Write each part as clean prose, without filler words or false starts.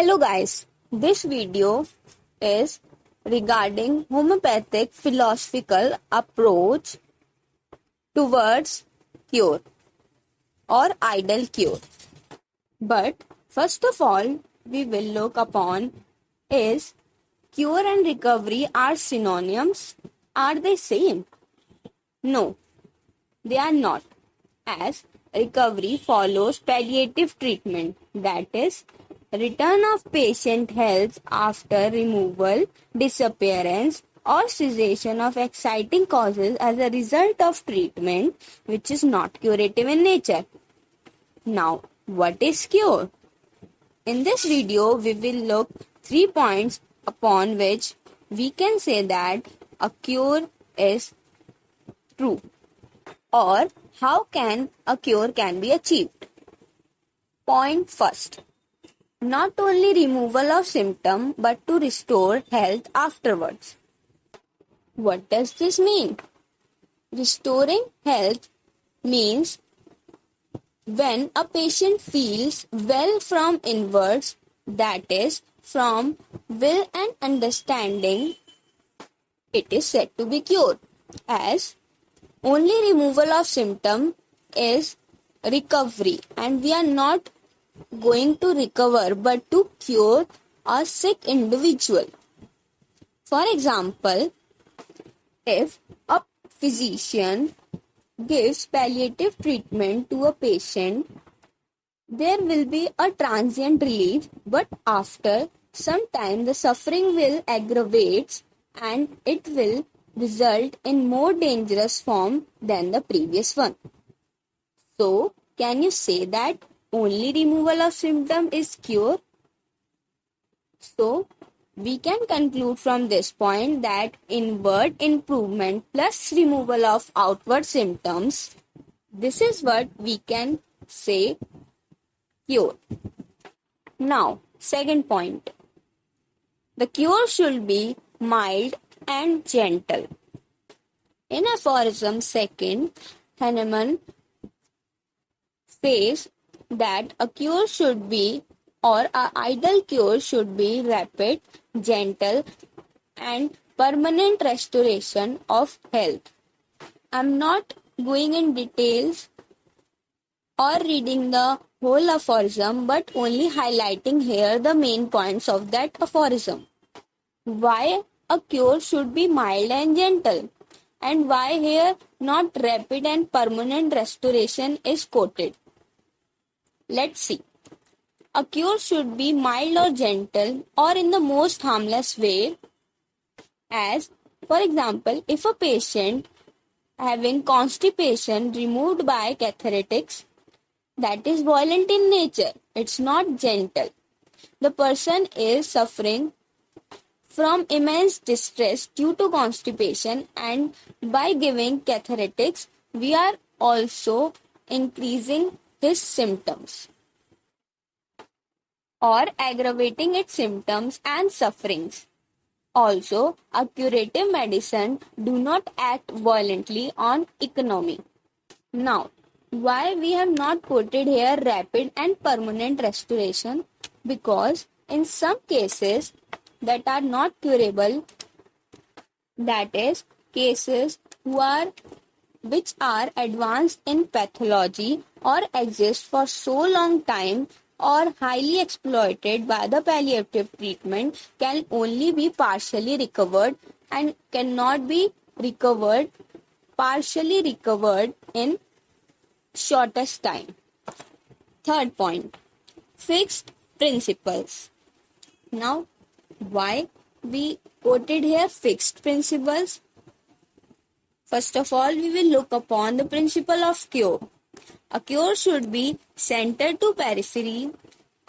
Hello guys, this video is regarding homeopathic philosophical approach towards cure or ideal cure. But first of all, we will look upon is cure and recovery are synonyms? Are they same? No, they are not, as recovery follows palliative treatment, that is, return of patient health after removal, disappearance, or cessation of exciting causes as a result of treatment which is not curative in nature. Now, what is cure? In this video, we will look 3 points upon which we can say that a cure is true, or how can a cure can be achieved. Point first, not only removal of symptom but to restore health afterwards. What does this mean? Restoring health means when a patient feels well from inwards, that is, from will and understanding, it is said to be cured, as only removal of symptom is recovery, and we are not going to recover but to cure a sick individual. For example, if a physician gives palliative treatment to a patient, there will be a transient relief, but after some time the suffering will aggravate and it will result in more dangerous form than the previous one. So, can you say that only removal of symptom is cure? So, we can conclude from this point that inward improvement plus removal of outward symptoms, this is what we can say cure. Now, second point. The cure should be mild and gentle. In aphorism second, Hahnemann says that a cure should be, or an ideal cure should be, rapid, gentle, and permanent restoration of health. I'm not going in details or reading the whole aphorism, but only highlighting here the main points of that aphorism. Why a cure should be mild and gentle, and why here not rapid and permanent restoration is quoted. Let's see. A cure should be mild or gentle or in the most harmless way, as, for example, if a patient having constipation removed by catharetics, that is violent in nature, it's not gentle. The person is suffering from immense distress due to constipation, and by giving catharetics, we are also increasing his symptoms or aggravating its symptoms and sufferings. Also, a curative medicine do not act violently on economy. Now, why we have not quoted here rapid and permanent restoration? Because in some cases that are not curable, that is, cases which are advanced in pathology or exist for so long time or highly exploited by the palliative treatment, can only be partially recovered and cannot be partially recovered in shortest time. Third point, fixed principles. Now, why we quoted here fixed principles? First of all, we will look upon the principle of cure. A cure should be centered to periphery,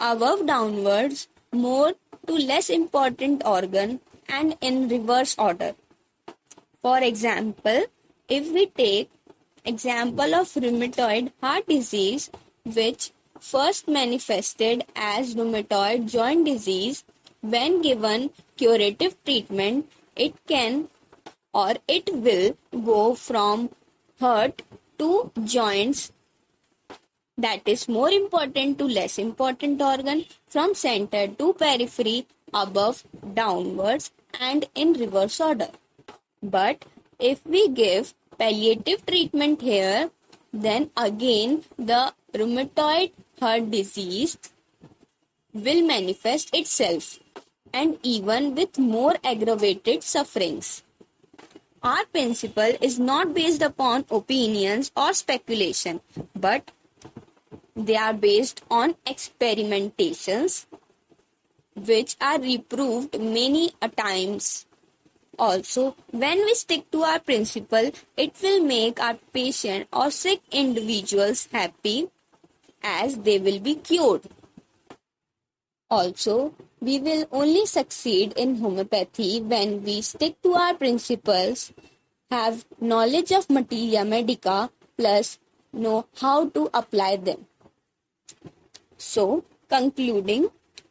above downwards, more to less important organ, and in reverse order. For example, if we take example of rheumatoid heart disease, which first manifested as rheumatoid joint disease, when given curative treatment, it can or it will go from heart to joints that is more important to less important organ, from center to periphery, above, downwards, and in reverse order. But if we give palliative treatment here, then again the rheumatoid heart disease will manifest itself, and even with more aggravated sufferings. Our principle is not based upon opinions or speculation, but they are based on experimentations which are reproved many a times. Also, when we stick to our principle, it will make our patient or sick individuals happy, as they will be cured. Also, we will only succeed in homeopathy when we stick to our principles, have knowledge of materia medica, plus know how to apply them. So, concluding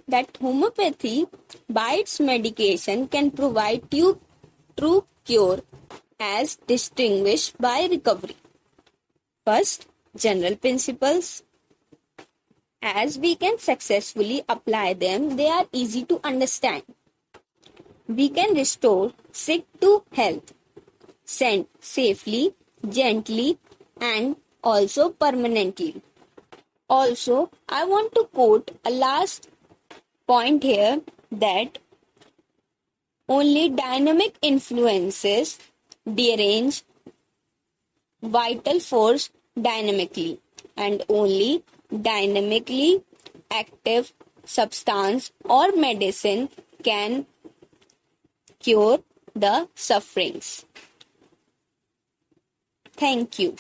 that homeopathy by its medication can provide true cure as distinguished by recovery. First, general principles. As we can successfully apply them, they are easy to understand. We can restore sick to health, send safely, gently, and also permanently. Also, I want to quote a last point here, that only dynamic influences derange vital force dynamically, and only dynamically active substance or medicine can cure the sufferings. Thank you.